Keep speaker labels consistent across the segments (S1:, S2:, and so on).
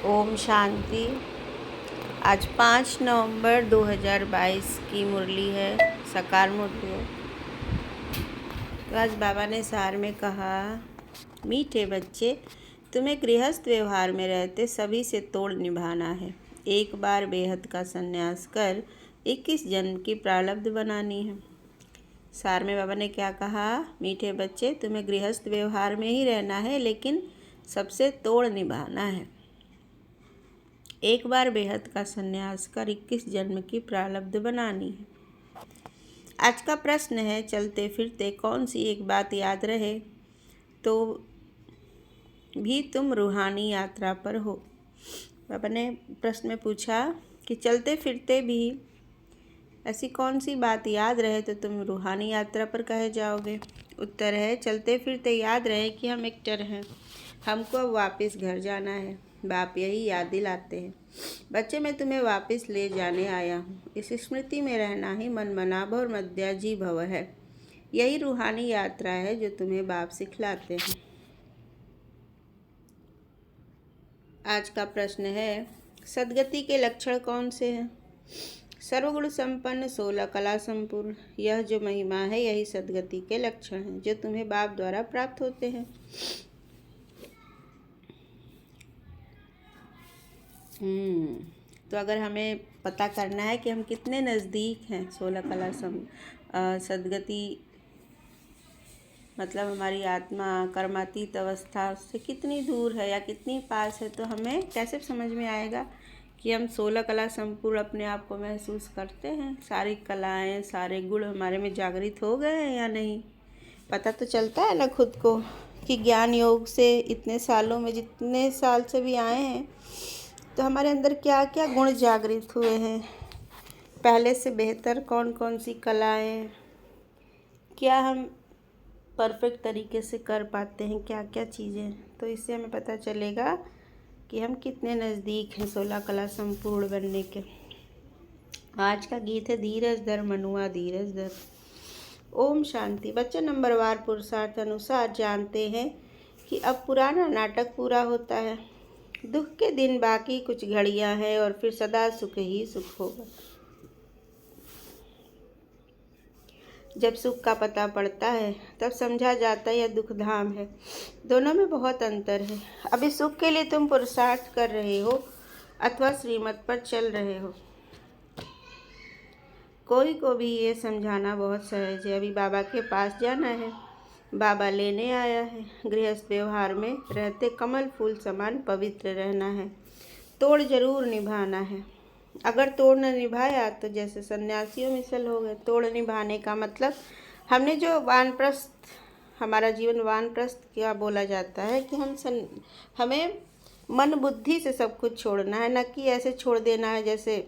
S1: ओम शांति। आज 5 नवंबर 2022 की मुरली है, साकार मुरली है। तो आज बाबा ने सार में कहा, मीठे बच्चे, तुम्हें गृहस्थ व्यवहार में रहते सभी से तोड़ निभाना है। एक बार बेहद का संन्यास कर 21 जन्म की प्रारब्ध बनानी है। सार में बाबा ने क्या कहा, मीठे बच्चे, तुम्हें गृहस्थ व्यवहार में ही रहना है, लेकिन सबसे तोड़ निभाना है। एक बार बेहद का संन्यास कर 21 जन्म की प्रारब्ध बनानी है। आज का प्रश्न है, चलते फिरते कौन सी एक बात याद रहे तो भी तुम रूहानी यात्रा पर हो। बाबा ने प्रश्न में पूछा कि चलते फिरते भी ऐसी कौन सी बात याद रहे तो तुम रूहानी यात्रा पर कहे जाओगे। उत्तर है, चलते फिरते याद रहे कि हम एक्टर हैं, हमको अब वापस घर जाना है। बाप यही याद दिलाते हैं, बच्चे मैं तुम्हें वापस ले जाने आया हूँ। इस स्मृति में रहना ही मन मनाभ और मध्याजी भव है। यही रूहानी यात्रा है जो तुम्हें बाप सिखलाते हैं। आज का प्रश्न है, सद्गति के लक्षण कौन से हैं। सर्वगुण संपन्न, 16 कला संपूर्ण, यह जो महिमा है यही सद्गति के लक्षण हैं जो तुम्हें बाप द्वारा प्राप्त होते हैं। तो अगर हमें पता करना है कि हम कितने नज़दीक हैं 16 कला सद्गति, मतलब हमारी आत्मा कर्मातीत अवस्था उससे कितनी दूर है या कितनी पास है, तो हमें कैसे समझ में आएगा कि हम 16 कला संपूर्ण अपने आप को महसूस करते हैं। सारी कलाएं, सारे गुण हमारे में जागृत हो गए हैं या नहीं। पता तो चलता है ना खुद को कि ज्ञान योग से इतने सालों में, जितने साल से भी आए हैं, तो हमारे अंदर क्या क्या गुण जागृत हुए हैं, पहले से बेहतर कौन कौन सी कलाएं, क्या हम परफेक्ट तरीके से कर पाते हैं, क्या क्या चीज़ें। तो इससे हमें पता चलेगा कि हम कितने नज़दीक हैं 16 कला संपूर्ण बनने के। आज का गीत है, धीरज धर मनुआ धीरज धर। ओम शांति। बच्चे नंबरवार पुरुषार्थ अनुसार जानते हैं कि अब पुराना नाटक पूरा होता है। दुख के दिन बाकी कुछ घड़ियां हैं और फिर सदा सुख ही सुख होगा। जब सुख का पता पड़ता है तब समझा जाता है यह दुख धाम है। दोनों में बहुत अंतर है। अभी सुख के लिए तुम पुरुषार्थ कर रहे हो अथवा श्रीमत पर चल रहे हो। कोई को भी ये समझाना बहुत सहज है, अभी बाबा के पास जाना है, बाबा लेने आया है। गृहस्थ व्यवहार में रहते कमल फूल समान पवित्र रहना है, तोड़ जरूर निभाना है। अगर तोड़ न निभाया तो जैसे सन्यासियों मिसल हो गए। तोड़ निभाने का मतलब, हमने जो वानप्रस्थ, हमारा जीवन वानप्रस्थ क्या बोला जाता है कि हमें मन बुद्धि से सब कुछ छोड़ना है, न कि ऐसे छोड़ देना है जैसे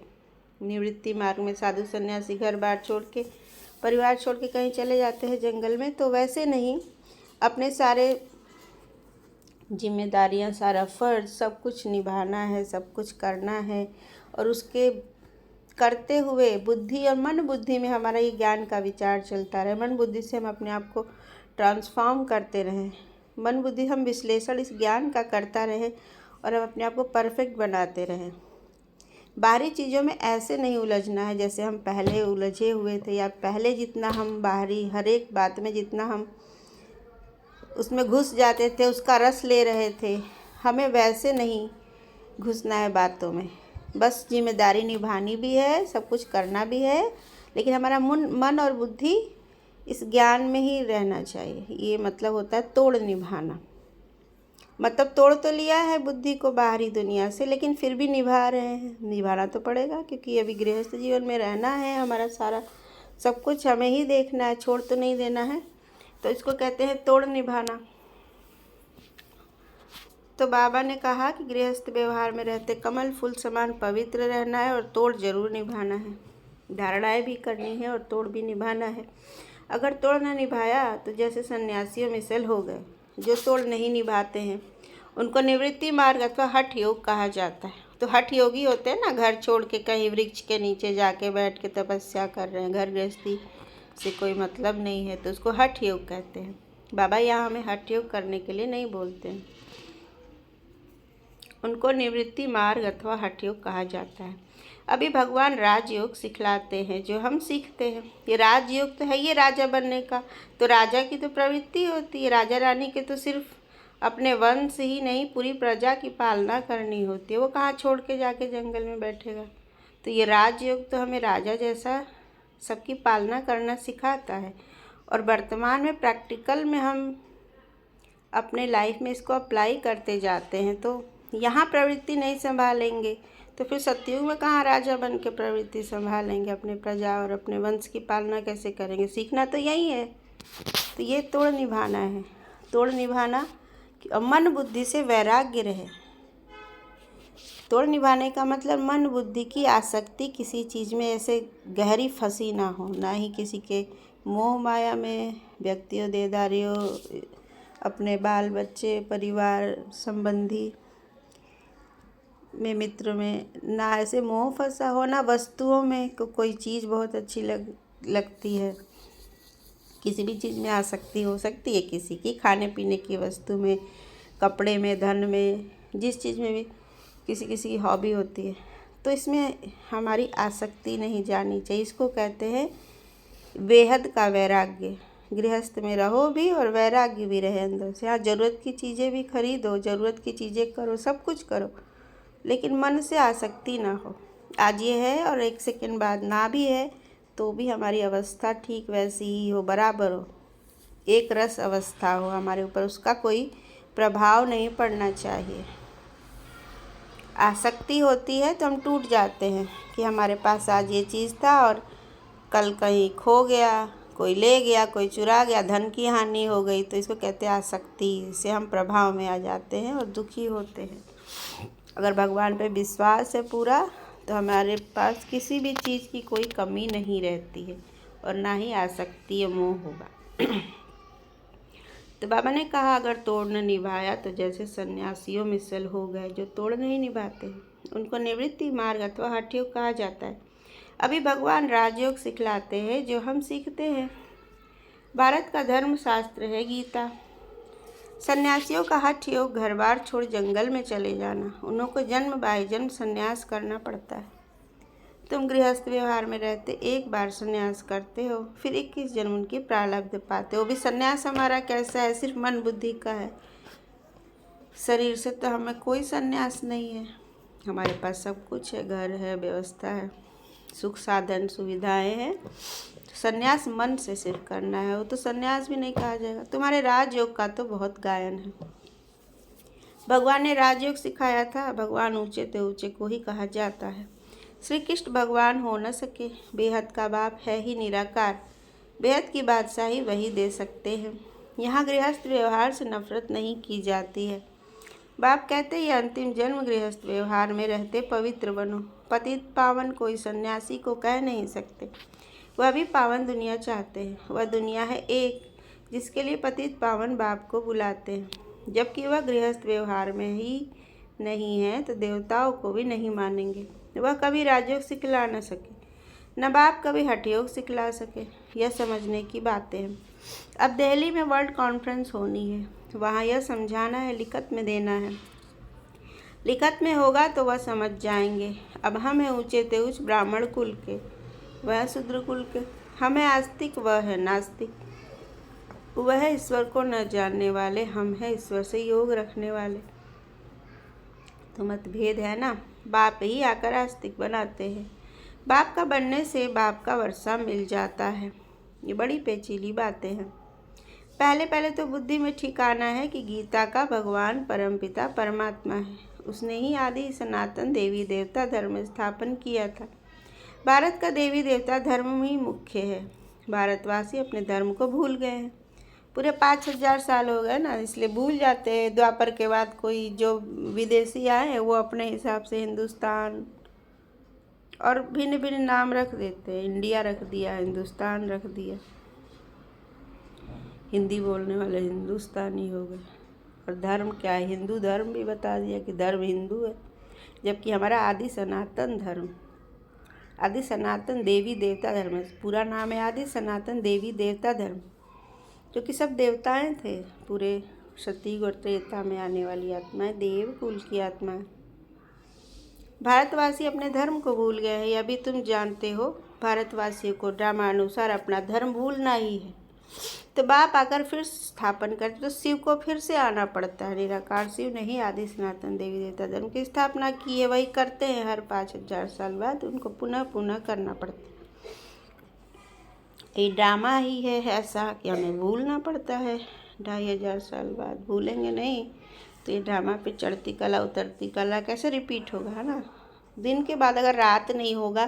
S1: निवृत्ति मार्ग में साधु सन्यासी घर बार छोड़ के, परिवार छोड़ के कहीं चले जाते हैं जंगल में, तो वैसे नहीं, अपने सारे जिम्मेदारियां, सारा फर्ज, सब कुछ निभाना है, सब कुछ करना है। और उसके करते हुए बुद्धि और मन बुद्धि में हमारा ये ज्ञान का विचार चलता रहे। मन बुद्धि से हम अपने आप को ट्रांसफॉर्म करते रहें। मन बुद्धि हम विश्लेषण इस ज्ञान का करता रहें और हम अपने आप को परफेक्ट बनाते रहें। बाहरी चीज़ों में ऐसे नहीं उलझना है जैसे हम पहले उलझे हुए थे, या पहले जितना हम बाहरी हर एक बात में जितना हम उसमें घुस जाते थे, उसका रस ले रहे थे। हमें वैसे नहीं घुसना है बातों में। बस जिम्मेदारी निभानी भी है, सब कुछ करना भी है, लेकिन हमारा मन और बुद्धि इस ज्ञान में ही रहना चाहिए। ये मतलब होता है तोड़ निभाना। मतलब तोड़ तो लिया है बुद्धि को बाहरी दुनिया से, लेकिन फिर भी निभा रहे हैं। निभाना तो पड़ेगा क्योंकि अभी गृहस्थ जीवन में रहना है, हमारा सारा सब कुछ हमें ही देखना है, छोड़ तो नहीं देना है। तो इसको कहते हैं तोड़ निभाना। तो बाबा ने कहा कि गृहस्थ व्यवहार में रहते कमल फूल समान पवित्र रहना है और तोड़ जरूर निभाना है। धारणाएं भी करनी है और तोड़ भी निभाना है। अगर तोड़ न निभाया तो जैसे सन्यासियों मिसल हो गए। जो तोड़ नहीं निभाते हैं उनको निवृत्ति मार्ग अथवा हठ योग कहा जाता है। तो हठ योगी होते हैं ना, घर छोड़ के कहीं वृक्ष के नीचे जाके बैठ के तपस्या कर रहे हैं, घर गृहस्थी से कोई मतलब नहीं है, तो उसको हठ योग कहते हैं। बाबा यहाँ हमें हठ योग करने के लिए नहीं बोलते हैं। उनको निवृत्ति मार्ग अथवा हठ योग कहा जाता है। अभी भगवान राजयोग सिखलाते हैं जो हम सीखते हैं। ये राजयोग तो है ये राजा बनने का, तो राजा की तो प्रवृत्ति होती है। राजा रानी के तो सिर्फ अपने वंश ही नहीं पूरी प्रजा की पालना करनी होती है। वो कहाँ छोड़ के जाके जंगल में बैठेगा। तो ये राजयोग तो हमें राजा जैसा सबकी पालना करना सिखाता है। और वर्तमान में प्रैक्टिकल में हम अपने लाइफ में इसको अप्लाई करते जाते हैं। तो यहाँ प्रवृत्ति नहीं संभालेंगे तो फिर सतयुग में कहाँ राजा बन के प्रवृत्ति संभालेंगे, अपने प्रजा और अपने वंश की पालना कैसे करेंगे। सीखना तो यही है। तो ये तोड़ निभाना है। तोड़ निभाना कि मन बुद्धि से वैराग्य रहे। तोड़ निभाने का मतलब मन बुद्धि की आसक्ति किसी चीज़ में ऐसे गहरी फंसी ना हो, ना ही किसी के मोह माया में, व्यक्तियों देदारियों, अपने बाल बच्चे परिवार संबंधी में, मित्र में, ना ऐसे मोह फंसा हो, ना वस्तुओं में कोई चीज़ बहुत अच्छी लगती है। किसी भी चीज़ में आसक्ति हो सकती है किसी की, खाने पीने की वस्तु में, कपड़े में, धन में, जिस चीज़ में भी किसी किसी की हॉबी होती है। तो इसमें हमारी आसक्ति नहीं जानी चाहिए। इसको कहते हैं बेहद का वैराग्य। गृहस्थ में रहो भी और वैराग्य भी रहे अंदर से। हाँ, ज़रूरत की चीज़ें भी खरीदो, ज़रूरत की चीज़ें करो, सब कुछ करो, लेकिन मन से आसक्ति ना हो। आज ये है और एक सेकंड बाद ना भी है तो भी हमारी अवस्था ठीक वैसी ही हो, बराबर हो, एक रस अवस्था हो हमारे ऊपर, उसका कोई प्रभाव नहीं पड़ना चाहिए। आसक्ति होती है तो हम टूट जाते हैं कि हमारे पास आज ये चीज़ था और कल कहीं खो गया, कोई ले गया, कोई चुरा गया, धन की हानि हो गई। तो इसको कहते हैं आसक्ति। से हम प्रभाव में आ जाते हैं और दुखी होते हैं। अगर भगवान पे विश्वास है पूरा तो हमारे पास किसी भी चीज़ की कोई कमी नहीं रहती है और ना ही आसक्ति या मोह होगा। तो बाबा ने कहा अगर तोड़ न निभाया तो जैसे सन्यासियों मिसल हो गए जो तोड़ नहीं निभाते हैं, उनको निवृत्ति मार्ग अथवा हठ योग कहा जाता है। अभी भगवान राजयोग सिखलाते हैं जो हम सीखते हैं। भारत का धर्म शास्त्र है गीता। सन्यासियों का हठ योग घर बार छोड़ जंगल में चले जाना। उनको जन्म बाय जन्म संन्यास करना पड़ता है। तुम गृहस्थ व्यवहार में रहते एक बार संन्यास करते हो, फिर 21 जन्म उनकी प्रारब्ध पाते हो। भी संन्यास हमारा कैसा है, सिर्फ मन बुद्धि का है। शरीर से तो हमें कोई संन्यास नहीं है। हमारे पास सब कुछ है, घर है, व्यवस्था है, सुख साधन सुविधाएं हैं। संन्यास मन से सिर्फ करना है, वो तो संन्यास भी नहीं कहा जाएगा। तुम्हारे राजयोग का तो बहुत गायन है। भगवान ने राजयोग सिखाया था। भगवान ऊंचे ते ऊंचे को ही कहा जाता है। श्री कृष्ण भगवान हो न सके, बेहद का बाप है ही निराकार, बेहद की बादशाही वही दे सकते हैं। यहाँ गृहस्थ व्यवहार से नफरत नहीं की जाती है। बाप कहते ये अंतिम जन्म गृहस्थ व्यवहार में रहते पवित्र बनो। पतित पावन कोई सन्यासी को कह नहीं सकते। वह भी पावन दुनिया चाहते हैं। वह दुनिया है एक जिसके लिए पतित पावन बाप को बुलाते हैं। जबकि वह गृहस्थ व्यवहार में ही नहीं है तो देवताओं को भी नहीं मानेंगे। वह कभी राजयोग सिखला न सके, न बाप कभी हठ योग सिखला सके। यह समझने की बातें हैं। अब दिल्ली में वर्ल्ड कॉन्फ्रेंस होनी है, वहाँ यह समझाना है, लिखत में देना है। लिखत में होगा तो वह समझ जाएंगे। अब हम हैं ऊंचे ते ऊंच ब्राह्मण कुल के, वह शूद्र कुल के। हम हैं आस्तिक, वह है नास्तिक। वह है ईश्वर को न जानने वाले, हम हैं ईश्वर से योग रखने वाले। तो मतभेद है ना। बाप ही आकर आस्तिक बनाते हैं। बाप का बनने से बाप का वर्षा मिल जाता है। ये बड़ी पेचीली बातें हैं। पहले तो बुद्धि में ठिकाना है कि गीता का भगवान परमपिता परमात्मा है। उसने ही आदि सनातन देवी देवता धर्म स्थापन किया था। भारत का देवी देवता धर्म ही मुख्य है। भारतवासी अपने धर्म को भूल गए हैं। पूरे 5000 साल हो गए ना, इसलिए भूल जाते हैं। द्वापर के बाद कोई जो विदेशी आए हैं वो अपने हिसाब से हिंदुस्तान और भिन्न भिन्न नाम रख देते हैं। इंडिया रख दिया, हिंदुस्तान रख दिया, हिंदी बोलने वाले हिंदुस्तानी हो गए। और धर्म क्या है, हिंदू धर्म भी बता दिया कि धर्म हिंदू है, जबकि हमारा आदि सनातन धर्म, आदि सनातन देवी देवता धर्म है। पूरा नाम है आदि सनातन देवी देवता धर्म, जो कि सब देवताएं थे पूरे सतयुग और त्रेता में आने वाली आत्माएं देवकुल की आत्माएं। भारतवासी अपने धर्म को भूल गए हैं, यह भी तुम जानते हो। भारतवासियों को ड्रामानुसार अपना धर्म भूलना ही है। तो बाप आकर फिर स्थापन करते तो शिव को फिर से आना पड़ता है। निराकार शिव ने ही आदि सनातन देवी देवता धर्म की स्थापना की है, वही करते हैं। हर 5000 साल बाद उनको पुनः पुनः करना पड़ता है। ये ड्रामा ही है ऐसा कि हमें भूलना पड़ता है। 2500 साल बाद भूलेंगे नहीं तो ये ड्रामा पे चढ़ती कला उतरती कला कैसे रिपीट होगा, है ना। दिन के बाद अगर रात नहीं होगा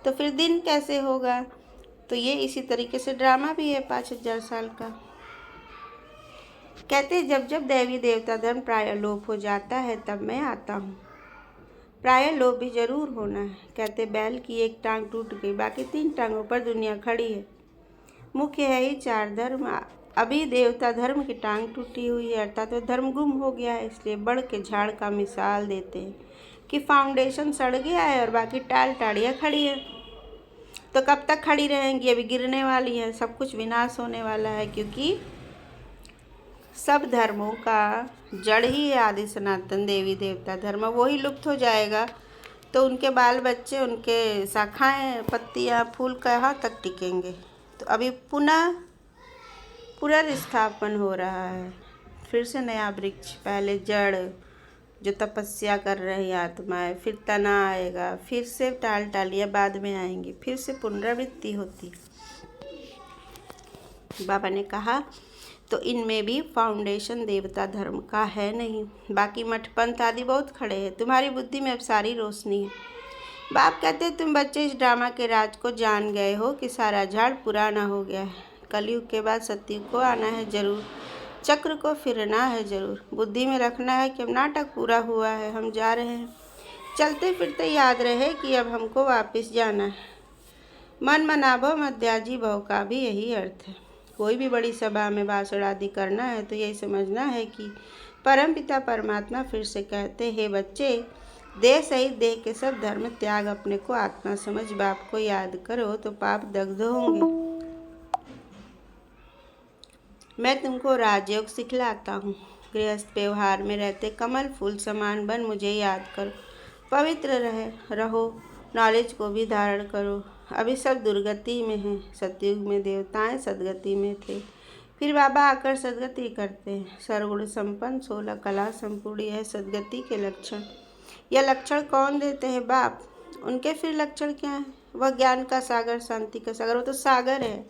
S1: तो फिर दिन कैसे होगा। तो ये इसी तरीके से ड्रामा भी है 5000 साल का। कहते जब जब देवी देवता धर्म प्राय लोप हो जाता है तब मैं आता हूँ। प्राय लोप भी जरूर होना है। कहते बैल की एक टांग टूट गई, बाकी 3 टांगों पर दुनिया खड़ी है। मुख्य है ही 4 धर्म। अभी देवता धर्म की टांग टूटी हुई है, अर्थात तो धर्म गुम हो गया है। इसलिए बड़ के झाड़ का मिसाल देते हैं कि फाउंडेशन सड़ गया है और बाकी टाल टाड़ियाँ खड़ी है। तो कब तक खड़ी रहेंगी, अभी गिरने वाली है। सब कुछ विनाश होने वाला है, क्योंकि सब धर्मों का जड़ ही है आदि सनातन देवी देवता धर्म। वही लुप्त हो जाएगा तो उनके बाल बच्चे, उनके शाखाएं, पत्तियां, फूल कहाँ तक टिकेंगे। तो अभी पुनर्स्थापन हो रहा है, फिर से नया वृक्ष। पहले जड़ जो तपस्या कर रही आत्माएं, फिर तना आएगा, फिर से टाल टालियाँ बाद में आएंगी, फिर से पुनरावृत्ति होती। बाबा ने कहा तो इनमें भी फाउंडेशन देवता धर्म का है नहीं। बाकी मठ पंथ आदि बहुत खड़े हैं। तुम्हारी बुद्धि में अब सारी रोशनी है। बाप कहते तुम बच्चे इस ड्रामा के राज को जान गए हो कि सारा झाड़ पुराना हो गया है। कलयुग के बाद सतयुग को आना है जरूर, चक्र को फिरना है जरूर। बुद्धि में रखना है कि अब नाटक पूरा हुआ है, हम जा रहे हैं। चलते फिरते याद रहे कि अब हमको वापस जाना है। मन मनाभव मध्याजी भव का भी यही अर्थ है। कोई भी बड़ी सभा में भाषण आदि करना है तो यही समझना है कि परमपिता परमात्मा फिर से कहते हे बच्चे, देह सहित देह के सब धर्म त्याग, अपने को आत्मा समझ बाप को याद करो तो पाप दग्ध होंगे। मैं तुमको राजयोग सिखलाता हूँ। गृहस्थ व्यवहार में रहते कमल फूल समान बन मुझे याद करो। पवित्र रहो, नॉलेज को भी धारण करो। अभी सब दुर्गति में हैं। सतयुग में देवताएं सदगति में थे, फिर बाबा आकर सदगति करते हैं। सर्वगुण संपन्न 16 कला संपूर्ण, यह सदगति के लक्षण। यह लक्षण कौन देते हैं? बाप। उनके फिर लक्षण क्या है? वह ज्ञान का सागर, शांति का सागर। वो तो सागर है,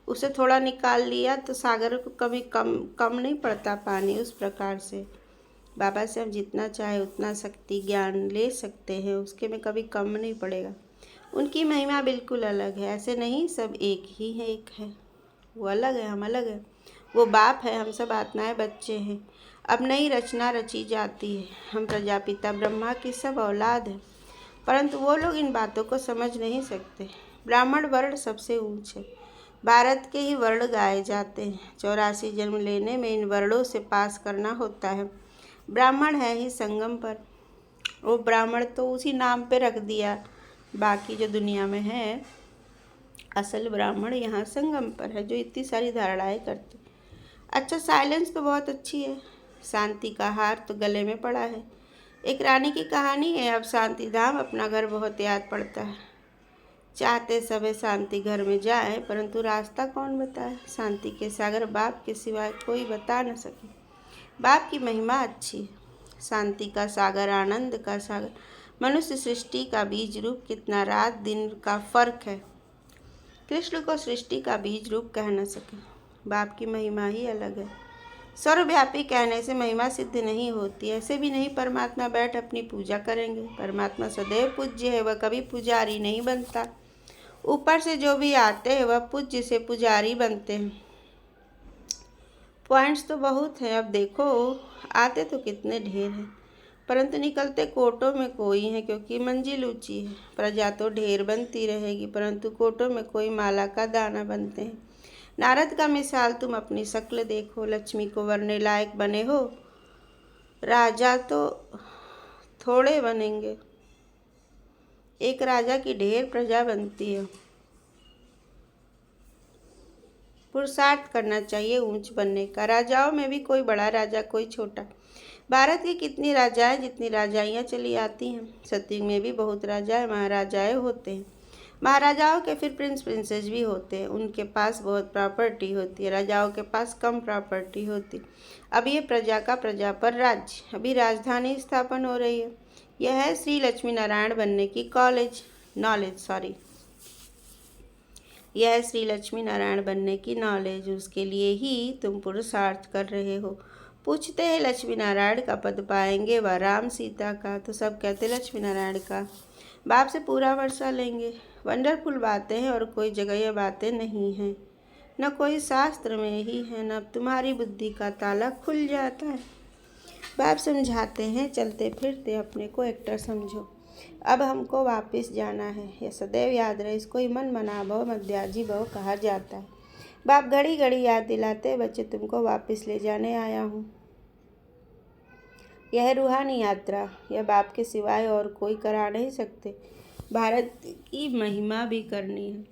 S1: उसे थोड़ा निकाल लिया तो सागर को कभी कम नहीं पड़ता पानी। उस प्रकार से बाबा से हम जितना चाहे उतना शक्ति ज्ञान ले सकते हैं, उसके में कभी कम नहीं पड़ेगा। उनकी महिमा बिल्कुल अलग है। ऐसे नहीं सब एक ही है, एक है। वो अलग है, हम अलग है। वो बाप है, हम सब आत्माएं बच्चे हैं। अब नई रचना रची जाती है। हम प्रजापिता ब्रह्मा की सब औलाद हैं, परंतु वो लोग इन बातों को समझ नहीं सकते। ब्राह्मण वर्ण सबसे ऊंच है। भारत के ही वर्ण गाए जाते हैं। 84 जन्म लेने में इन वर्णों से पास करना होता है। ब्राह्मण है ही संगम पर। वो ब्राह्मण तो उसी नाम पे रख दिया, बाकी जो दुनिया में है असल ब्राह्मण यहाँ संगम पर है, जो इतनी सारी धारणाएं करते। अच्छा, साइलेंस तो बहुत अच्छी है। शांति का हार तो गले में पड़ा है। एक रानी की कहानी है। अब शांति धाम अपना घर बहुत याद पड़ता है। चाहते सभी शांति घर में जाए, परंतु रास्ता कौन बताए। शांति के सागर बाप के सिवाय कोई बता न सके। बाप की महिमा अच्छी है। शांति का सागर, आनंद का सागर, मनुष्य सृष्टि का बीज रूप। कितना रात दिन का फर्क है। कृष्ण को सृष्टि का बीज रूप कह न सके। बाप की महिमा ही अलग है। सर्वव्यापी कहने से महिमा सिद्ध नहीं होती। ऐसे भी नहीं परमात्मा बैठ अपनी पूजा करेंगे। परमात्मा सदैव पूज्य है, वह कभी पुजारी नहीं बनता। ऊपर से जो भी आते हैं वह पूज्य से पुजारी बनते हैं। पॉइंट्स तो बहुत हैं। अब देखो, आते तो कितने ढेर हैं, परंतु निकलते कोटों में कोई है, क्योंकि मंजिल ऊंची है। प्रजा तो ढेर बनती रहेगी, परंतु कोटों में कोई माला का दाना बनते हैं। नारद का मिसाल तुम अपनी शक्ल देखो। लक्ष्मी को वरने लायक बने हो, राजा तो थोड़े बनेंगे। एक राजा की ढेर प्रजा बनती है। पुरुषार्थ करना चाहिए ऊंच बनने का। राजाओं में भी कोई बड़ा राजा कोई छोटा। भारत की कितनी राजाएं जितनी राजाइयाँ चली आती हैं। सतयुग में भी बहुत राजाएं महाराजाएं होते हैं। महाराजाओं के फिर प्रिंस प्रिंसेस भी होते हैं। उनके पास बहुत प्रॉपर्टी होती है, राजाओं के पास कम प्रॉपर्टी होती। अब ये प्रजा का प्रजा पर राज्य। अभी राजधानी स्थापन हो रही है। यह है श्री लक्ष्मी नारायण बनने की यह है श्री लक्ष्मी नारायण बनने की नॉलेज। उसके लिए ही तुम पुरुषार्थ कर रहे हो। पूछते हैं लक्ष्मी नारायण का पद पाएंगे व राम सीता का, तो सब कहते लक्ष्मी नारायण का। बाप से पूरा वर्षा लेंगे। वंडरफुल बातें हैं और कोई जगह ये बातें नहीं हैं, न कोई शास्त्र में ही है, न तुम्हारी बुद्धि का ताला खुल जाता है। बाप समझाते हैं चलते फिरते अपने को एक्टर समझो। अब हमको वापस जाना है, यह सदैव याद रहे। इसको ही मन मना भव मध्याजी भव कहा जाता है। बाप घड़ी घड़ी याद दिलाते बच्चे तुमको वापस ले जाने आया हूँ। यह रूहानी यात्रा यह बाप के सिवाय और कोई करा नहीं सकते। भारत की महिमा भी करनी है।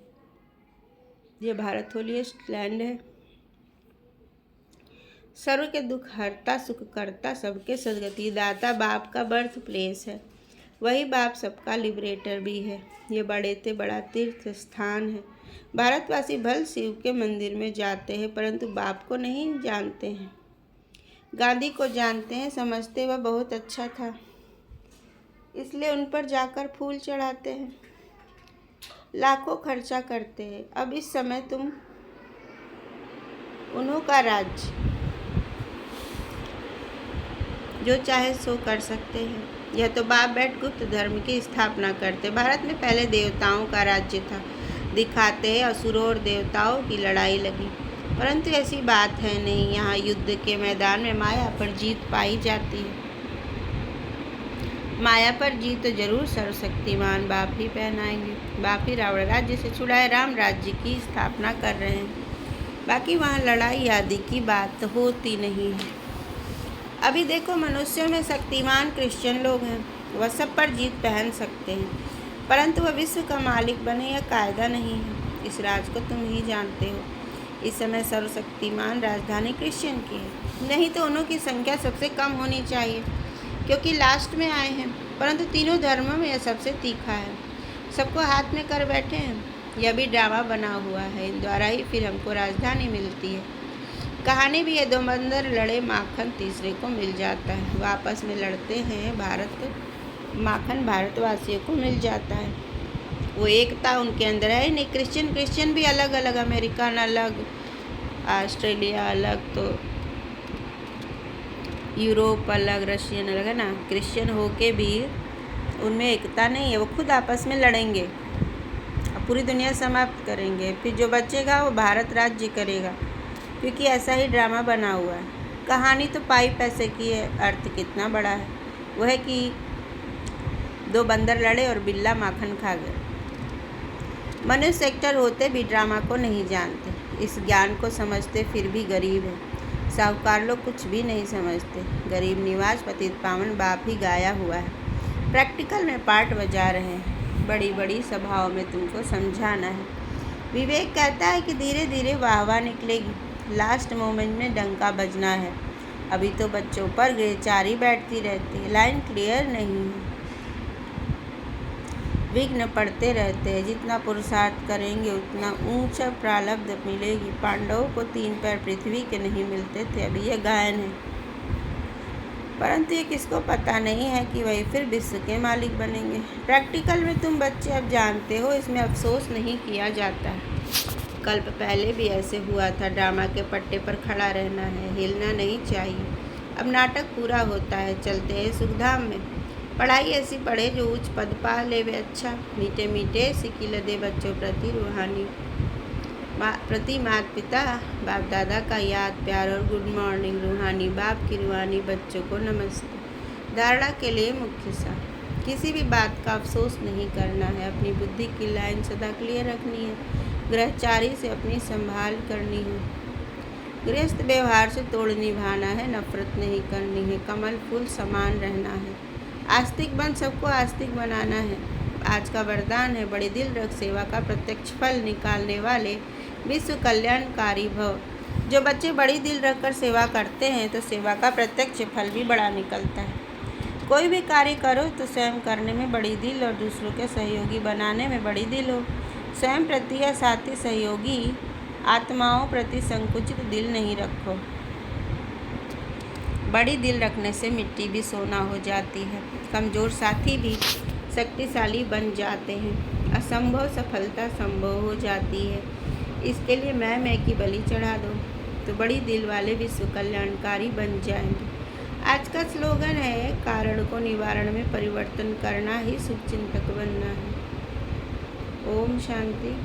S1: यह भारत होलीस्ट लैंड है। सर्व के दुख हरता सुख करता सबके सदगति दाता बाप का बर्थ प्लेस है। वही बाप सबका लिबरेटर भी है। ये बड़े से बड़ा तीर्थ स्थान है। भारतवासी भल शिव के मंदिर में जाते हैं परंतु बाप को नहीं जानते हैं। गांधी को जानते हैं, समझते वह बहुत अच्छा था, इसलिए उन पर जाकर फूल चढ़ाते हैं, लाखों खर्चा करते हैं। अब इस समय तुम उन्हों का राज्य जो चाहे सो कर सकते हैं। यह तो बाप बैठ गुप्त धर्म की स्थापना करते। भारत में पहले देवताओं का राज्य था। दिखाते हैं असुरों और देवताओं की लड़ाई लगी, परंतु ऐसी बात है नहीं। यहाँ युद्ध के मैदान में माया पर जीत पाई जाती है। माया पर जीत तो जरूर सर्वशक्तिमान बाप ही पहनाएंगे। बाप ही रावण राज्य से छुड़ाए राम राज्य की स्थापना कर रहे हैं। बाकी वहाँ लड़ाई आदि की बात होती नहीं है। अभी देखो मनुष्यों में शक्तिमान क्रिश्चियन लोग हैं, वह सब पर जीत पहन सकते हैं, परंतु वह विश्व का मालिक बने यह कायदा नहीं है। इस राज को तुम ही जानते हो। इस समय सर्वशक्तिमान राजधानी क्रिश्चियन की है, नहीं तो उन्हों की संख्या सबसे कम होनी चाहिए क्योंकि लास्ट में आए हैं, परंतु तीनों धर्मों में यह सबसे तीखा है। सबको हाथ में कर बैठे हैं। यह भी ड्रामा बना हुआ है, इन द्वारा ही फिर हमको राजधानी मिलती है। कहानी भी है, दो बंदर लड़े माखन तीसरे को मिल जाता है। वो आपस में लड़ते हैं, माखन भारतवासियों को मिल जाता है। वो एकता उनके अंदर है नहीं। क्रिश्चियन भी अलग अलग, अमेरिकन अलग, ऑस्ट्रेलिया अलग, तो यूरोप अलग, रशियन अलग है ना। क्रिश्चियन होके भी उनमें एकता नहीं है। वो खुद आपस में लड़ेंगे, पूरी दुनिया समाप्त करेंगे, फिर जो बचेगा वो भारत राज्य करेगा, क्योंकि ऐसा ही ड्रामा बना हुआ है। कहानी तो पाई पैसे की है, अर्थ कितना बड़ा है। वह है कि दो बंदर लड़े और बिल्ला माखन खा गए। मनुष्य एक्टर होते भी ड्रामा को नहीं जानते, इस ज्ञान को समझते फिर भी गरीब है। साहूकार लोग कुछ भी नहीं समझते। गरीब निवाज पतित पावन बाप ही गाया हुआ है। प्रैक्टिकल में पार्ट बजा रहे हैं, बड़ी बड़ी सभाओं में तुमको समझाना है। विवेक कहता है कि धीरे धीरे वाहवा निकलेगी, लास्ट मोमेंट में डंका बजना है। अभी तो बच्चों पर गिरचारी बैठती रहती है, लाइन क्लियर नहीं है, विघ्न पड़ते रहते हैं। जितना पुरुषार्थ करेंगे उतना ऊंचा प्रारब्ध मिलेगी। पांडवों को 3 पैर पृथ्वी के नहीं मिलते थे, अभी यह गायन है, परंतु ये किसको पता नहीं है कि वही फिर विश्व के मालिक बनेंगे। प्रैक्टिकल में तुम बच्चे अब जानते हो, इसमें अफसोस नहीं किया जाता है। कल्प पहले भी ऐसे हुआ था। ड्रामा के पट्टे पर खड़ा रहना है, हिलना नहीं चाहिए। अब नाटक पूरा होता है, चलते हैं सुखधाम में। पढ़ाई ऐसी पढ़े जो उच्च पद पा ले वे अच्छा। मीठे मीठे सिकिल दे बच्चों प्रति रूहानी प्रति माता पिता बाप दादा का याद प्यार और गुड मॉर्निंग। रूहानी बाप की रूहानी बच्चों को नमस्ते। धारणा के लिए मुख्य सार, किसी भी बात का अफसोस नहीं करना है। अपनी बुद्धि की लाइन सदा क्लियर रखनी है। ग्रहचारी से अपनी संभाल करनी है। गृहस्थ व्यवहार से तोड़ निभाना है, नफरत नहीं करनी है। कमल फूल समान रहना है। आस्तिक बन सबको आस्तिक बनाना है। आज का वरदान है, बड़े दिल रख सेवा का प्रत्यक्ष फल निकालने वाले विश्व कल्याणकारी भव। जो बच्चे बड़ी दिल रखकर सेवा करते हैं तो सेवा का प्रत्यक्ष फल भी बड़ा निकलता है। कोई भी कार्य करो तो स्वयं करने में बड़ी दिल और दूसरों के सहयोगी बनाने में बड़ी दिल हो। स्वयं प्रति या साथी सहयोगी आत्माओं प्रति संकुचित दिल नहीं रखो। बड़ी दिल रखने से मिट्टी भी सोना हो जाती है। कमज़ोर साथी भी शक्तिशाली बन जाते हैं। असंभव सफलता संभव हो जाती है। इसके लिए मैं की बलि चढ़ा दो तो बड़ी दिल वाले विश्व कल्याणकारी बन जाएंगे। आज का स्लोगन है, कारण को निवारण में परिवर्तन करना ही शुभचिंतक बनना है। ओम शांति।